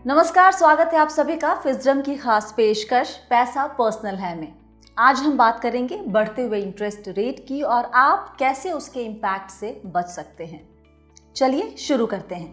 नमस्कार, स्वागत है आप सभी का फिजरम की खास पेशकश पैसा पर्सनल है में। आज हम बात करेंगे बढ़ते हुए इंटरेस्ट रेट की और आप कैसे उसके इम्पैक्ट से बच सकते हैं। चलिए शुरू करते हैं।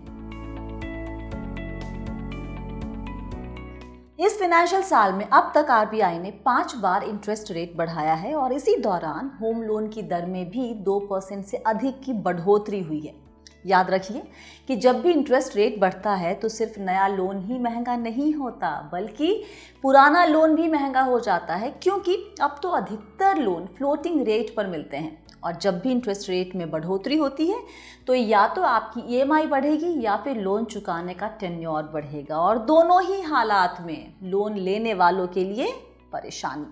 इस फाइनेंशियल साल में अब तक आरबीआई ने 5 बार इंटरेस्ट रेट बढ़ाया है और इसी दौरान होम लोन की दर में भी 2% से अधिक की बढ़ोतरी हुई है। याद रखिए कि जब भी इंटरेस्ट रेट बढ़ता है तो सिर्फ नया लोन ही महंगा नहीं होता, बल्कि पुराना लोन भी महंगा हो जाता है, क्योंकि अब तो अधिकतर लोन फ्लोटिंग रेट पर मिलते हैं। और जब भी इंटरेस्ट रेट में बढ़ोतरी होती है तो या तो आपकी ईएमआई बढ़ेगी या फिर लोन चुकाने का टेन्योर बढ़ेगा, और दोनों ही हालात में लोन लेने वालों के लिए परेशानी।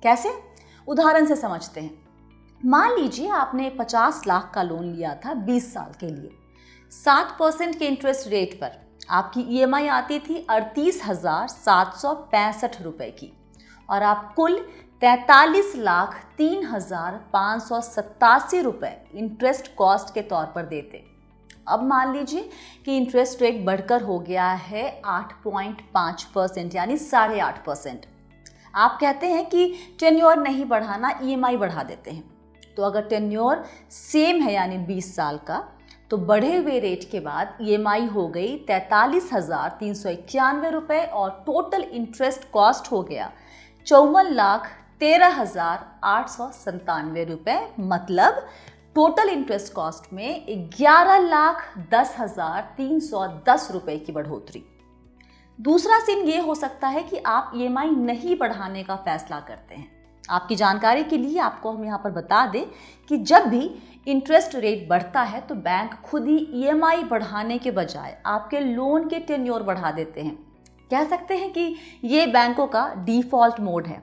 कैसे? उदाहरण से समझते हैं। मान लीजिए आपने 50 लाख का लोन लिया था 20 साल के लिए। 7% के इंटरेस्ट रेट पर आपकी ईएमआई आती थी 38,765 रुपए की और आप कुल 43,03,587 रुपए इंटरेस्ट कॉस्ट के तौर पर देते। अब मान लीजिए कि इंटरेस्ट रेट बढ़कर हो गया है 8.5% यानी 8.5%। आप कहते हैं कि टेन्योर नहीं बढ़ाना, ईएमआई बढ़ा देते हैं। तो अगर टेन्योर सेम है यानी 20 साल का, तो बढ़े हुए रेट के बाद ईएमआई हो गई 43,391 रुपए और टोटल इंटरेस्ट कॉस्ट हो गया 54,13,897 रुपए। मतलब टोटल इंटरेस्ट कॉस्ट में 11,10,310 रुपए की बढ़ोतरी। दूसरा सीन ये हो सकता है कि आप ईएमआई नहीं बढ़ाने का फैसला करते हैं। आपकी जानकारी के लिए आपको हम यहाँ पर बता दें कि जब भी इंटरेस्ट रेट बढ़ता है तो बैंक खुद ही ईएमआई बढ़ाने के बजाय आपके लोन के टेन्योर बढ़ा देते हैं। कह सकते हैं कि ये बैंकों का डिफ़ॉल्ट मोड है।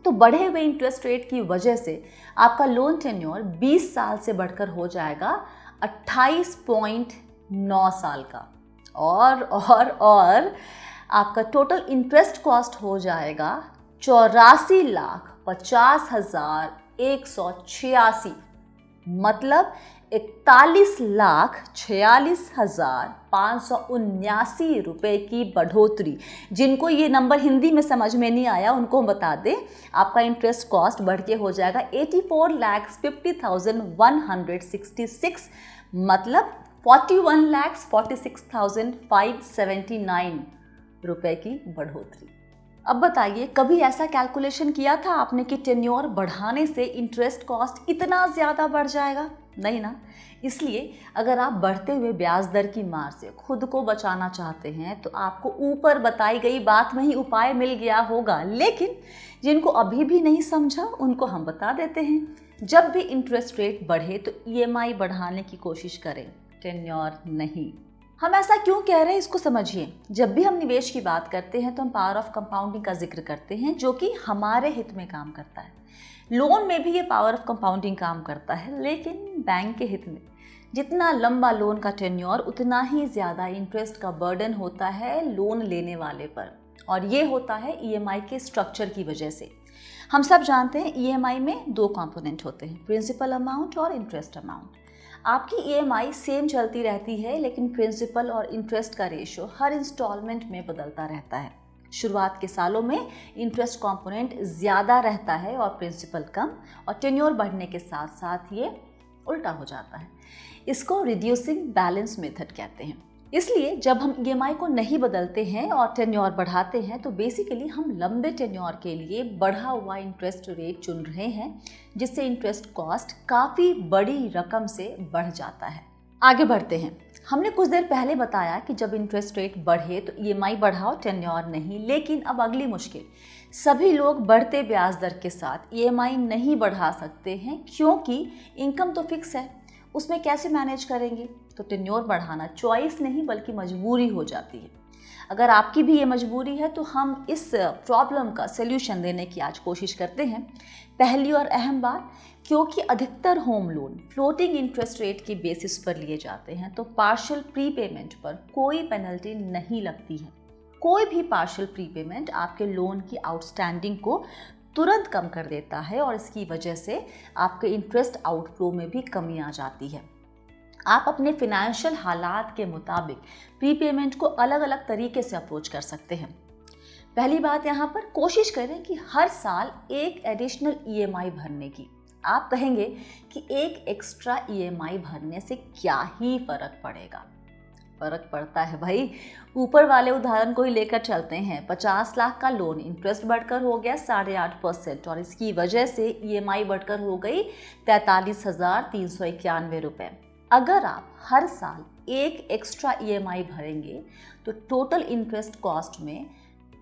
तो बढ़े हुए इंटरेस्ट रेट की वजह से आपका लोन टेन्योर 20 साल से बढ़कर हो जाएगा 28.9 साल का और आपका टोटल इंटरेस्ट कॉस्ट हो जाएगा 84,50,186। मतलब 41,46,579 रुपए की बढ़ोतरी। जिनको ये नंबर हिंदी में समझ में नहीं आया उनको हम बता दें, आपका इंटरेस्ट कॉस्ट बढ़ के हो जाएगा 84,50,166। मतलब 41,46,579 रुपए की बढ़ोतरी। अब बताइए, कभी ऐसा कैलकुलेशन किया था आपने कि टेन्योर बढ़ाने से इंटरेस्ट कॉस्ट इतना ज़्यादा बढ़ जाएगा? नहीं ना। इसलिए अगर आप बढ़ते हुए ब्याज दर की मार से खुद को बचाना चाहते हैं तो आपको ऊपर बताई गई बात में ही उपाय मिल गया होगा, लेकिन जिनको अभी भी नहीं समझा उनको हम बता देते हैं। जब भी इंटरेस्ट रेट बढ़े तो ईएमआई बढ़ाने की कोशिश करें, टेन्योर नहीं। हम ऐसा क्यों कह रहे हैं इसको समझिए। जब भी हम निवेश की बात करते हैं तो हम पावर ऑफ कंपाउंडिंग का जिक्र करते हैं, जो कि हमारे हित में काम करता है। लोन में भी ये पावर ऑफ कंपाउंडिंग काम करता है, लेकिन बैंक के हित में। जितना लंबा लोन का टेन्योर उतना ही ज़्यादा इंटरेस्ट का बर्डन होता है लोन लेने वाले पर, और ये होता है ईएमआई के स्ट्रक्चर की वजह से। हम सब जानते हैं ईएमआई में 2 कंपोनेंट होते हैं, प्रिंसिपल अमाउंट और इंटरेस्ट अमाउंट। आपकी ईएमआई सेम चलती रहती है, लेकिन प्रिंसिपल और इंटरेस्ट का रेशो हर इंस्टॉलमेंट में बदलता रहता है। शुरुआत के सालों में इंटरेस्ट कंपोनेंट ज़्यादा रहता है और प्रिंसिपल कम, और टेन्योर बढ़ने के साथ साथ ये उल्टा हो जाता है। इसको रिड्यूसिंग बैलेंस मेथड कहते हैं। इसलिए जब हम ईएमआई को नहीं बदलते हैं और टेन्योर बढ़ाते हैं तो बेसिकली हम लंबे टेन्योर के लिए बढ़ा हुआ इंटरेस्ट रेट चुन रहे हैं, जिससे इंटरेस्ट कॉस्ट काफ़ी बड़ी रकम से बढ़ जाता है। आगे बढ़ते हैं। हमने कुछ देर पहले बताया कि जब इंटरेस्ट रेट बढ़े तो ईएमआई बढ़ाओ, टेन्योर नहीं। लेकिन अब अगली मुश्किल, सभी लोग बढ़ते ब्याज दर के साथ ईएमआई नहीं बढ़ा सकते हैं, क्योंकि इनकम तो फिक्स है। उसमें कैसे मैनेज करेंगे? तो टेन्योर बढ़ाना चॉइस नहीं बल्कि मजबूरी हो जाती है। अगर आपकी भी ये मजबूरी है तो हम इस प्रॉब्लम का सल्यूशन देने की आज कोशिश करते हैं। पहली और अहम बात, क्योंकि अधिकतर home loan floating interest rate के बेसिस पर लिए जाते हैं तो पार्शियल प्रीपेमेंट पर कोई पेनल्टी नहीं लगती है। कोई भी पार्शियल प्रीपेमेंट आपके लोन की आउटस्टैंडिंग को तुरंत कम कर देता है और इसकी वजह से आपके इंटरेस्ट आउटफ्लो में भी कमी आ जाती है। आप अपने फिनेंशियल हालात के मुताबिक प्रीपेमेंट को अलग अलग तरीके से अप्रोच कर सकते हैं। पहली बात, यहाँ पर कोशिश करें कि हर साल एक एडिशनल ईएमआई भरने की। आप कहेंगे कि एक एक्स्ट्रा ईएमआई भरने से क्या ही फर्क पड़ेगा। फर्क पड़ता है भाई। ऊपर वाले उदाहरण को ही लेकर चलते हैं। 50 लाख का लोन, इंटरेस्ट बढ़कर हो गया 8.5% और इसकी वजह से ईएमआई बढ़कर हो गई 43,391 रुपये। अगर आप हर साल एक एक्स्ट्रा ईएमआई भरेंगे तो टोटल इंटरेस्ट कॉस्ट में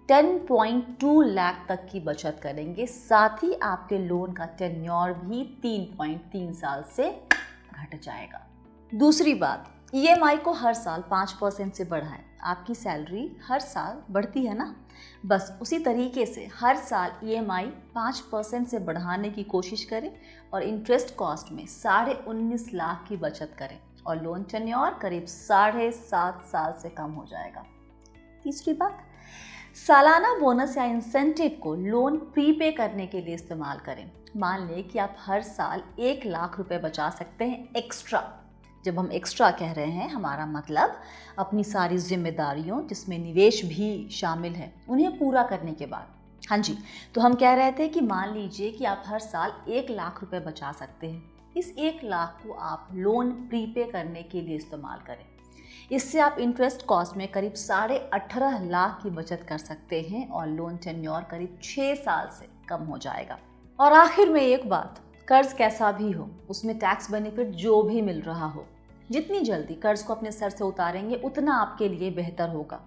10.2 लाख तक की बचत करेंगे। साथ ही आपके लोन का टेन्योर भी 3.3 साल से घट जाएगा। दूसरी बात, ईएमआई को हर साल 5% से बढ़ाएं। आपकी सैलरी हर साल बढ़ती है ना, बस उसी तरीके से हर साल ईएमआई 5% से बढ़ाने की कोशिश करें और इंटरेस्ट कॉस्ट में 19.5 लाख की बचत करें और लोन टेन्योर करीब 7.5 साल से कम हो जाएगा। तीसरी बात, सालाना बोनस या इंसेंटिव को लोन प्रीपे करने के लिए इस्तेमाल करें। मान लें कि आप हर साल 1 लाख रुपए बचा सकते हैं एक्स्ट्रा। जब हम एक्स्ट्रा कह रहे हैं, हमारा मतलब अपनी सारी जिम्मेदारियों जिसमें निवेश भी शामिल है उन्हें पूरा करने के बाद। हाँ जी, तो हम कह रहे थे कि मान लीजिए कि आप हर साल 1 लाख रुपए बचा सकते हैं। इस 1 लाख को आप लोन प्रीपे करने के लिए इस्तेमाल करें। इससे आप इंटरेस्ट कॉस्ट में करीब 18.5 लाख की बचत कर सकते हैं और लोन टेन्योर करीब 6 साल से कम हो जाएगा। और आखिर में एक बात, कर्ज कैसा भी हो, उसमें टैक्स बेनिफिट जो भी मिल रहा हो, जितनी जल्दी कर्ज को अपने सर से उतारेंगे उतना आपके लिए बेहतर होगा।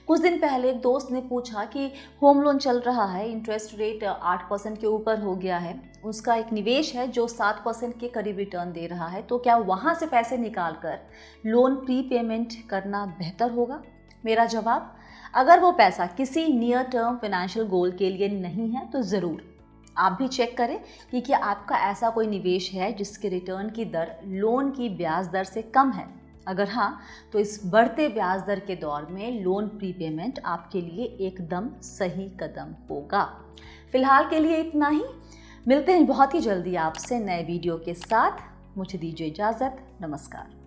कुछ दिन पहले एक दोस्त ने पूछा कि होम लोन चल रहा है, इंटरेस्ट रेट 8% के ऊपर हो गया है, उसका एक निवेश है जो 7% के करीब रिटर्न दे रहा है, तो क्या वहाँ से पैसे निकाल कर लोन प्रीपेमेंट करना बेहतर होगा? मेरा जवाब, अगर वो पैसा किसी नियर टर्म फाइनेंशियल गोल के लिए नहीं है तो ज़रूर आप भी चेक करें कि क्या आपका ऐसा कोई निवेश है जिसके रिटर्न की दर लोन की ब्याज दर से कम है। अगर हाँ, तो इस बढ़ते ब्याज दर के दौर में लोन प्रीपेमेंट आपके लिए एकदम सही कदम होगा। फिलहाल के लिए इतना ही। मिलते हैं बहुत ही जल्दी आपसे नए वीडियो के साथ। मुझे दीजिए इजाज़त। नमस्कार।